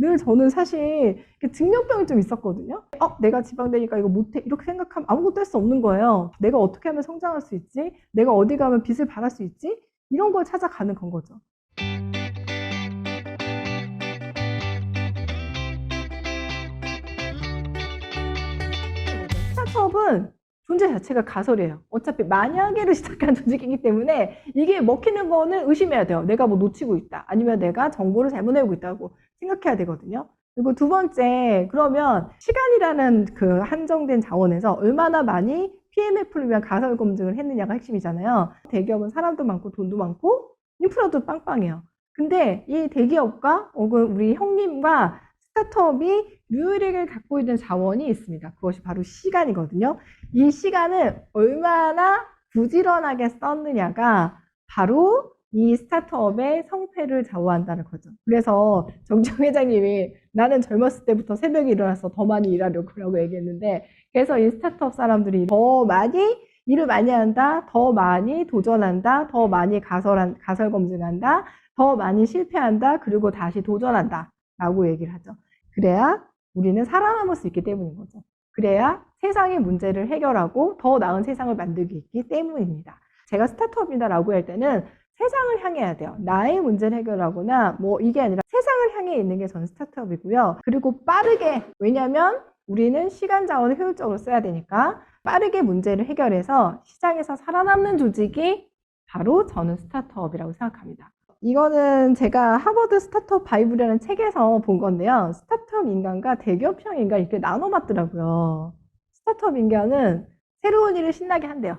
늘 저는 사실 증명병이 좀 있었거든요. 내가 지방대니까 이거 못해 이렇게 생각하면 아무것도 할 수 없는 거예요. 내가 어떻게 하면 성장할 수 있지? 내가 어디 가면 빛을 발할 수 있지? 이런 걸 찾아가는 건 거죠. 스타트업은 존재 자체가 가설이에요. 어차피 만약에를 시작한 조직이기 때문에 이게 먹히는 거는 의심해야 돼요. 내가 뭐 놓치고 있다. 아니면 내가 정보를 잘못 내고 있다고 생각해야 되거든요. 그리고 두 번째, 그러면 시간이라는 그 한정된 자원에서 얼마나 많이 PMF를 위한 가설 검증을 했느냐가 핵심이잖아요. 대기업은 사람도 많고 돈도 많고 인프라도 빵빵해요. 근데 이 대기업과 혹은 우리 형님과 스타트업이 유일하게 갖고 있는 자원이 있습니다. 그것이 바로 시간이거든요. 이 시간을 얼마나 부지런하게 썼느냐가 바로 이 스타트업의 성패를 좌우한다는 거죠. 그래서 정청 회장님이 나는 젊었을 때부터 새벽에 일어나서 더 많이 일하려고 얘기했는데, 그래서 이 스타트업 사람들이 더 많이 일을 많이 한다, 더 많이 도전한다, 더 많이 가설 검증한다, 더 많이 실패한다, 그리고 다시 도전한다 라고 얘기를 하죠. 그래야 우리는 살아남을 수 있기 때문인 거죠. 그래야 세상의 문제를 해결하고 더 나은 세상을 만들기 있기 때문입니다. 제가 스타트업이다라고 할 때는 세상을 향해야 돼요. 나의 문제를 해결하거나 뭐 이게 아니라 세상을 향해 있는 게 저는 스타트업이고요. 그리고 빠르게, 왜냐하면 우리는 시간 자원을 효율적으로 써야 되니까 빠르게 문제를 해결해서 시장에서 살아남는 조직이 바로 저는 스타트업이라고 생각합니다. 이거는 제가 하버드 스타트업 바이블이라는 책에서 본 건데요. 스타트업 인간과 대기업형 인간 이렇게 나눠봤더라고요. 스타트업 인간은 새로운 일을 신나게 한대요.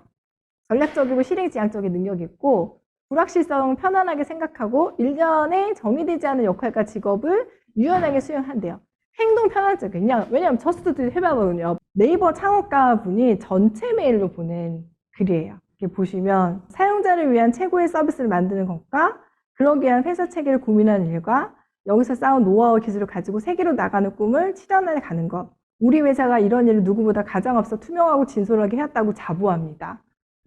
전략적이고 실행지향적인 능력이 있고 불확실성 편안하게 생각하고 일련에 정의되지 않은 역할과 직업을 유연하게 수행한대요. 행동 편안적인, 그냥 왜냐하면 저스트 해봐거든요. 네이버 창업가 분이 전체 메일로 보낸 글이에요. 이렇게 보시면 사용자를 위한 최고의 서비스를 만드는 것과 그러기 위한 회사 체계를 고민하는 일과 여기서 쌓은 노하우 기술을 가지고 세계로 나가는 꿈을 실현해 가는 것. 우리 회사가 이런 일을 누구보다 가장 앞서 투명하고 진솔하게 해왔다고 자부합니다.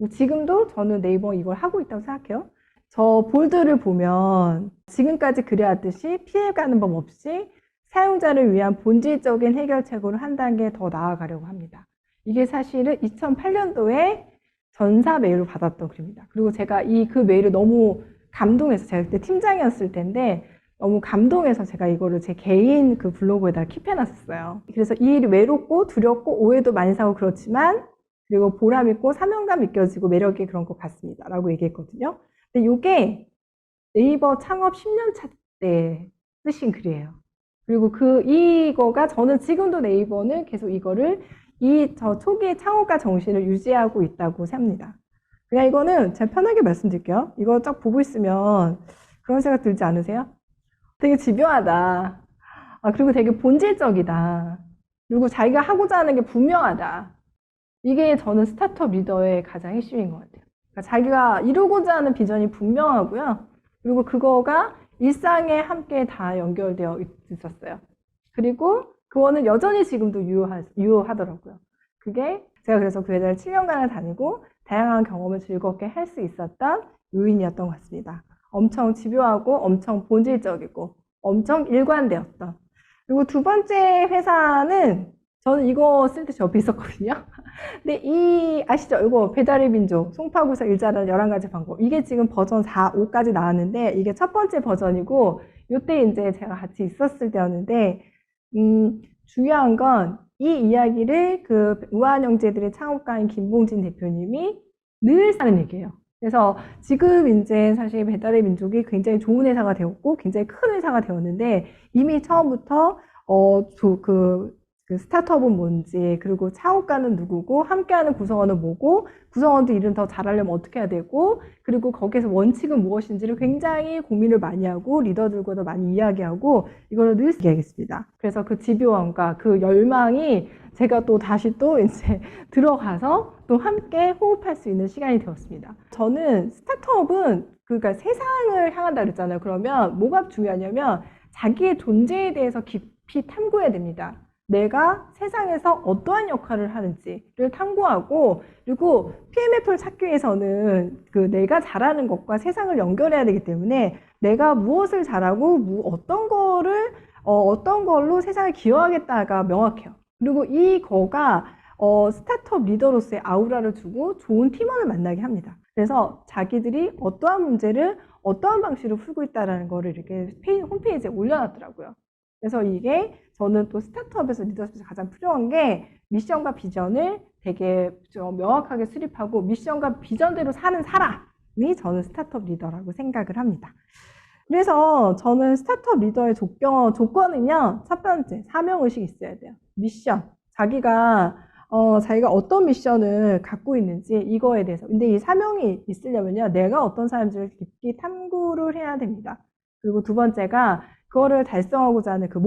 지금도 저는 네이버 이걸 하고 있다고 생각해요. 저 볼드를 보면 지금까지 그래왔듯이 피해가는 법 없이 사용자를 위한 본질적인 해결책으로 한 단계 더 나아가려고 합니다. 이게 사실은 2008년도에 전사 메일을 받았던 글입니다. 그리고 제가 그 메일을 너무 감동해서, 제가 그때 팀장이었을 텐데 너무 감동해서 제가 이거를 제 개인 그 블로그에다 킵해놨었어요. 그래서 이 일이 외롭고 두렵고 오해도 많이 사고 그렇지만 그리고 보람 있고 사명감 느껴지고 매력이 그런 것 같습니다 라고 얘기했거든요. 근데 이게 네이버 창업 10년 차 때 쓰신 글이에요. 그리고 이거가 저는 지금도 네이버는 계속 이거를 저 초기의 창업가 정신을 유지하고 있다고 생각합니다. 그냥 이거는 제가 편하게 말씀드릴게요. 이거 쫙 보고 있으면 그런 생각 들지 않으세요? 되게 집요하다. 그리고 되게 본질적이다. 그리고 자기가 하고자 하는 게 분명하다. 이게 저는 스타트업 리더의 가장 핵심인 것 같아요. 그러니까 자기가 이루고자 하는 비전이 분명하고요. 그리고 그거가 일상에 함께 다 연결되어 있었어요. 그리고 그거는 여전히 지금도 유효하더라고요. 그게 제가 그래서 그 회사를 7년간을 다니고 다양한 경험을 즐겁게 할 수 있었던 요인이었던 것 같습니다. 엄청 집요하고 엄청 본질적이고 엄청 일관되었던. 그리고 두 번째 회사는 저는 이거 쓸 때 저 옆에 있었거든요. 근데 아시죠? 이거 배달의 민족, 송파구에서 일 잘하는 11가지 방법. 이게 지금 버전 4, 5까지 나왔는데 이게 첫 번째 버전이고 이때 이제 제가 같이 있었을 때였는데 중요한 건 이 이야기를 그 우한형제들의 창업가인 김봉진 대표님이 늘 하는 얘기예요. 그래서 지금 이제 사실 배달의 민족이 굉장히 좋은 회사가 되었고 굉장히 큰 회사가 되었는데 이미 처음부터 그 스타트업은 뭔지, 그리고 창업가는 누구고, 함께하는 구성원은 뭐고, 구성원도 일은 더 잘하려면 어떻게 해야 되고, 그리고 거기에서 원칙은 무엇인지를 굉장히 고민을 많이 하고, 리더들과도 많이 이야기하고, 이거를 늘 얘기하겠습니다. 그래서 그 집요함과 그 열망이 제가 또 다시 또 이제 들어가서 또 함께 호흡할 수 있는 시간이 되었습니다. 저는 스타트업은 그러니까 세상을 향한다 그랬잖아요. 그러면 뭐가 중요하냐면 자기의 존재에 대해서 깊이 탐구해야 됩니다. 내가 세상에서 어떠한 역할을 하는지를 탐구하고, 그리고 PMF를 찾기 위해서는 내가 잘하는 것과 세상을 연결해야 되기 때문에 내가 무엇을 잘하고 어떤 거를 어떤 걸로 세상을 기여하겠다가 명확해요. 그리고 이거가 스타트업 리더로서의 아우라를 주고 좋은 팀원을 만나게 합니다. 그래서 자기들이 어떠한 문제를 어떠한 방식으로 풀고 있다는 거를 이렇게 홈페이지에 올려놨더라고요. 그래서 이게 저는 또 스타트업에서 리더십에서 가장 필요한 게 미션과 비전을 되게 좀 명확하게 수립하고 미션과 비전대로 사는 사람이 저는 스타트업 리더라고 생각을 합니다. 그래서 저는 스타트업 리더의 조건은요, 첫 번째, 사명의식이 있어야 돼요. 미션. 자기가 어떤 미션을 갖고 있는지 이거에 대해서. 근데 이 사명이 있으려면요, 내가 어떤 사람인지를 깊이 탐구를 해야 됩니다. 그리고 두 번째가 그거를 달성하고자 하는 그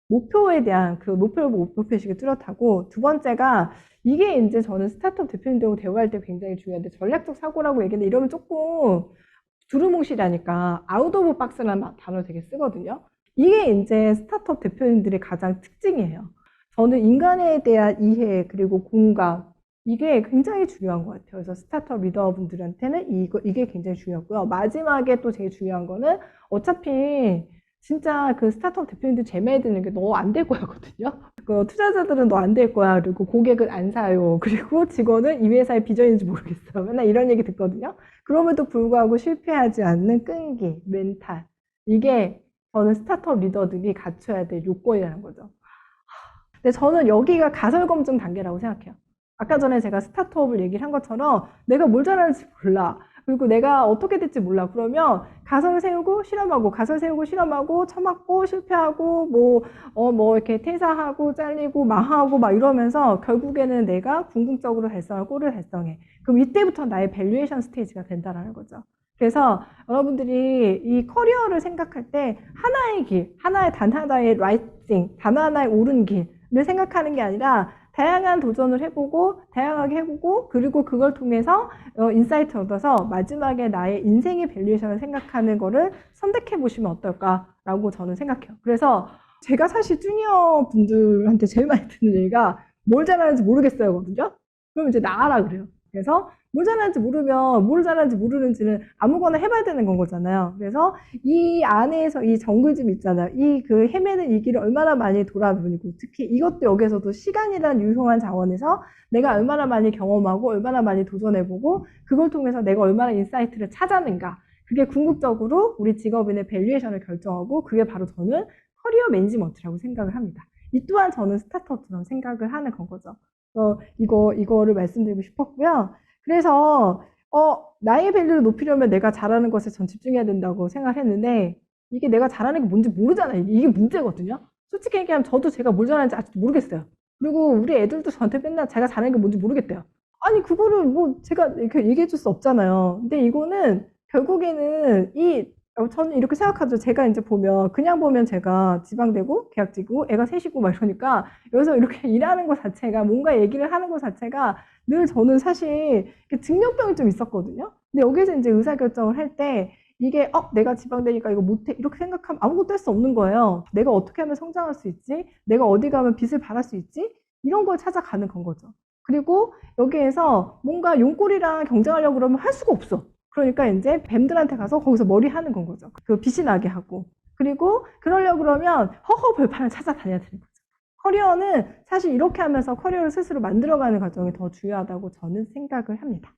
목표에 대한 그 목표의식을 뚜렷하고, 두 번째가 이게 이제 저는 스타트업 대표님들하고 대화할 때 굉장히 중요한데, 전략적 사고라고 얘기했는데 이러면 조금 두루뭉실하니까 아웃 오브 박스라는 단어를 되게 쓰거든요. 이게 이제 스타트업 대표님들의 가장 특징이에요. 저는 인간에 대한 이해 그리고 공감, 이게 굉장히 중요한 것 같아요. 그래서 스타트업 리더분들한테는 이게 굉장히 중요하고요. 마지막에 또 제일 중요한 거는 어차피 진짜 그 스타트업 대표님들 제 말 듣는 게 너 안 될 거야거든요. 그 투자자들은 너 안 될 거야. 그리고 고객은 안 사요. 그리고 직원은 이 회사의 비전인지 모르겠어. 맨날 이런 얘기 듣거든요. 그럼에도 불구하고 실패하지 않는 끈기, 멘탈. 이게 저는 스타트업 리더들이 갖춰야 될 요건이라는 거죠. 근데 저는 여기가 가설 검증 단계라고 생각해요. 아까 전에 제가 스타트업을 얘기를 한 것처럼 내가 뭘 잘하는지 몰라. 그리고 내가 어떻게 될지 몰라. 그러면 가설 세우고 실험하고, 가설 세우고 실험하고, 처맞고 실패하고, 뭐 이렇게 퇴사하고 잘리고 망하고 막 이러면서 결국에는 내가 궁극적으로 달성할 골을 달성해. 그럼 이때부터 나의 밸류에이션 스테이지가 된다는 거죠. 그래서 여러분들이 이 커리어를 생각할 때 하나의 길, 단 하나의 right thing, 단 하나의 옳은 길을 생각하는 게 아니라 다양한 도전을 해보고, 다양하게 해보고, 그리고 그걸 통해서 인사이트를 얻어서 마지막에 나의 인생의 밸류에이션을 생각하는 거를 선택해 보시면 어떨까라고 저는 생각해요. 그래서 제가 사실 주니어 분들한테 제일 많이 듣는 얘기가 뭘 잘하는지 모르겠어요거든요. 그럼 이제 나가라 그래요. 그래서 뭘 잘하는지 모르면 뭘 잘하는지 모르는지는 아무거나 해봐야 되는 건 거잖아요. 그래서 이 안에서 이 정글짐 있잖아요. 이 그 헤매는 이 길을 얼마나 많이 돌아보고, 특히 이것도 여기서도 시간이란 유효한 자원에서 내가 얼마나 많이 경험하고 얼마나 많이 도전해보고 그걸 통해서 내가 얼마나 인사이트를 찾아낸가. 그게 궁극적으로 우리 직업인의 밸류에이션을 결정하고, 그게 바로 저는 커리어 매니지먼트라고 생각을 합니다. 이 또한 저는 스타트업처럼 생각을 하는 건 거죠. 이거를 말씀드리고 싶었고요. 그래서 나의 밸류를 높이려면 내가 잘하는 것에 전 집중해야 된다고 생각했는데, 이게 내가 잘하는 게 뭔지 모르잖아요. 이게 문제거든요. 솔직히 얘기하면 저도 제가 뭘 잘하는지 아직도 모르겠어요. 그리고 우리 애들도 저한테 맨날 제가 잘하는 게 뭔지 모르겠대요. 아니 그거를 뭐 제가 이렇게 얘기해 줄 수 없잖아요. 근데 이거는 결국에는 저는 이렇게 생각하죠. 제가 이제 그냥 보면 제가 지방대고 계약직이고 애가 셋이고 막 이러니까 여기서 이렇게 일하는 것 자체가, 뭔가 얘기를 하는 것 자체가 늘 저는 사실 증명병이 좀 있었거든요. 근데 여기서 이제 의사결정을 할 때 이게 내가 지방대니까 이거 못해 이렇게 생각하면 아무것도 할 수 없는 거예요. 내가 어떻게 하면 성장할 수 있지? 내가 어디 가면 빚을 받을 수 있지? 이런 걸 찾아가는 건 거죠. 그리고 여기에서 뭔가 용꼴이랑 경쟁하려고 그러면 할 수가 없어. 그러니까 이제 뱀들한테 가서 거기서 머리 하는 건 거죠. 그 빛이 나게 하고. 그리고 그러려고 그러면 벌판을 찾아다녀야 되는 거죠. 커리어는 사실 이렇게 하면서 커리어를 스스로 만들어가는 과정이 더 중요하다고 저는 생각을 합니다.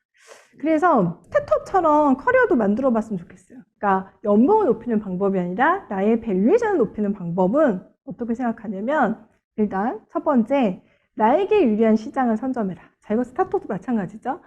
그래서 스타트업처럼 커리어도 만들어 봤으면 좋겠어요. 그러니까 연봉을 높이는 방법이 아니라 나의 밸류에이션을 높이는 방법은 어떻게 생각하냐면, 일단 첫 번째, 나에게 유리한 시장을 선점해라. 자, 이거 스타트업도 마찬가지죠.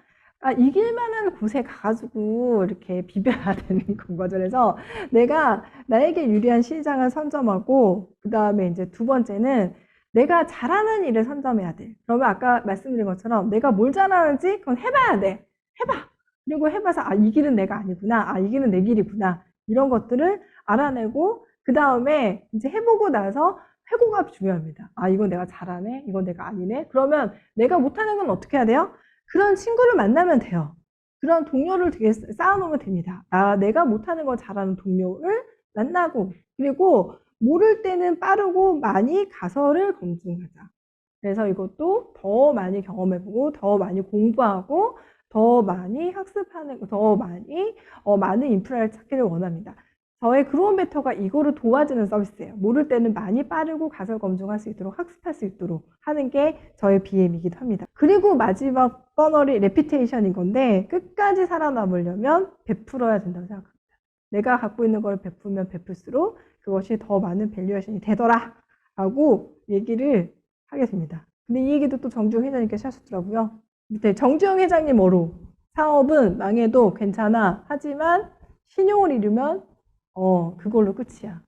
이길 만한 곳에 가가지고 이렇게 비벼야 되는 건 거죠. 그래서 내가 나에게 유리한 시장을 선점하고, 그 다음에 이제 두 번째는 내가 잘하는 일을 선점해야 돼. 그러면 아까 말씀드린 것처럼 내가 뭘 잘하는지 그건 해봐야 돼. 해봐. 그리고 해봐서 이 길은 내가 아니구나. 이 길은 내 길이구나. 이런 것들을 알아내고, 그 다음에 이제 해보고 나서 회고가 중요합니다. 이건 내가 잘하네. 이건 내가 아니네. 그러면 내가 못하는 건 어떻게 해야 돼요? 그런 친구를 만나면 돼요. 그런 동료를 되게 쌓아놓으면 됩니다. 내가 못하는 걸 잘하는 동료를 만나고, 그리고 모를 때는 빠르고 많이 가설을 검증하자. 그래서 이것도 더 많이 경험해보고, 더 많이 공부하고, 더 많이 학습하는, 더 많이 많은 인프라를 찾기를 원합니다. 저의 그로운 베터가 이거를 도와주는 서비스예요. 모를 때는 많이 빠르고 가설 검증할 수 있도록 학습할 수 있도록 하는 게 저의 BM이기도 합니다. 그리고 마지막 버너리 레피테이션인 건데 끝까지 살아남으려면 베풀어야 된다고 생각합니다. 내가 갖고 있는 걸 베풀면 베풀수록 그것이 더 많은 밸류에이션이 되더라 라고 얘기를 하게 됩니다. 근데 이 얘기도 또 정주영 회장님께서 하셨더라고요. 밑에 정주영 회장님 어로 사업은 망해도 괜찮아. 하지만 신용을 잃으면 그걸로 끝이야.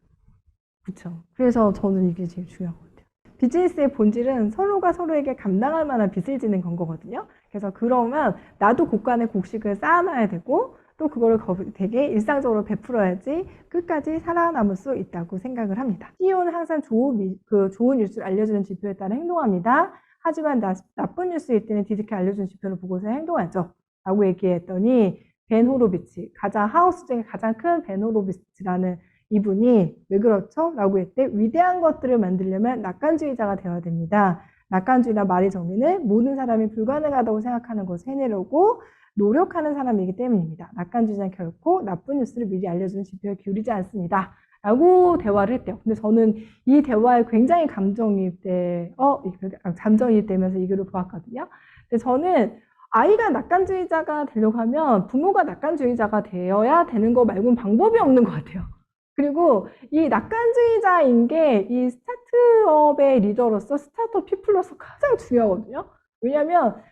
그쵸? 그래서 저는 이게 제일 중요한 것 같아요. 비즈니스의 본질은 서로가 서로에게 감당할 만한 빚을 지는 건 거거든요. 그래서 그러면 나도 곡간에 곡식을 쌓아놔야 되고 또 그거를 되게 일상적으로 베풀어야지 끝까지 살아남을 수 있다고 생각을 합니다. CEO는 항상 좋은 뉴스를 알려주는 지표에 따라 행동합니다. 하지만 나쁜 뉴스일 때는 뒤늦게 알려주는 지표를 보고서 행동하죠. 라고 얘기했더니 벤 호로비츠, 하우스 중에 가장 큰 벤 호로비츠라는 이분이 왜 그렇죠? 라고 했을 때 위대한 것들을 만들려면 낙관주의자가 되어야 됩니다. 낙관주의나 말의 정리는 모든 사람이 불가능하다고 생각하는 것을 해내려고 노력하는 사람이기 때문입니다. 낙관주의자는 결코 나쁜 뉴스를 미리 알려주는 지표에 기울이지 않습니다. 라고 대화를 했대요. 근데 저는 이 대화에 굉장히 감정이입되면서 이 글을 보았거든요. 근데 저는 아이가 낙관주의자가 되려고 하면 부모가 낙관주의자가 되어야 되는 거 말고는 방법이 없는 것 같아요. 그리고 이 낙관주의자인 게 이 스타트업의 리더로서 스타트업 피플로서 가장 중요하거든요. 왜냐하면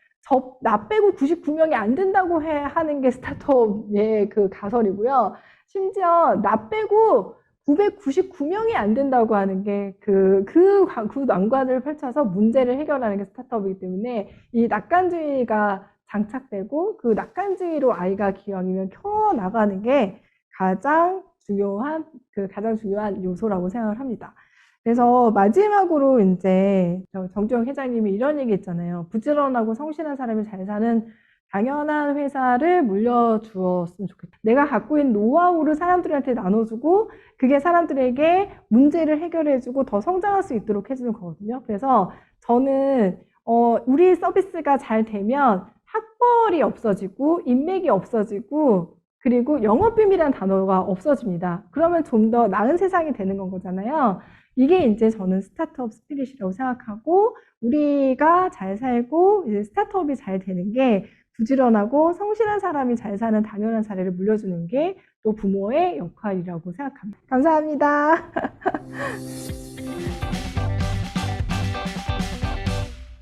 나 빼고 99명이 안 된다고 하는 게 스타트업의 그 가설이고요. 심지어 나 빼고 999명이 안 된다고 하는 게 그 난관을 펼쳐서 문제를 해결하는 게 스타트업이기 때문에 이 낙관주의가 장착되고 그 낙관주의로 아이가 기왕이면 켜나가는 게 가장 중요한 요소라고 생각을 합니다. 그래서 마지막으로 이제 정주영 회장님이 이런 얘기 했잖아요. 부지런하고 성실한 사람이 잘 사는 당연한 회사를 물려주었으면 좋겠다. 내가 갖고 있는 노하우를 사람들한테 나눠주고 그게 사람들에게 문제를 해결해주고 더 성장할 수 있도록 해주는 거거든요. 그래서 저는 우리 서비스가 잘 되면 학벌이 없어지고 인맥이 없어지고 그리고 영업비밀이라는 단어가 없어집니다. 그러면 좀 더 나은 세상이 되는 건 거잖아요. 이게 이제 저는 스타트업 스피릿이라고 생각하고 우리가 잘 살고 이제 스타트업이 잘 되는 게 부지런하고 성실한 사람이 잘 사는 당연한 사례를 물려주는 게 또 부모의 역할이라고 생각합니다. 감사합니다.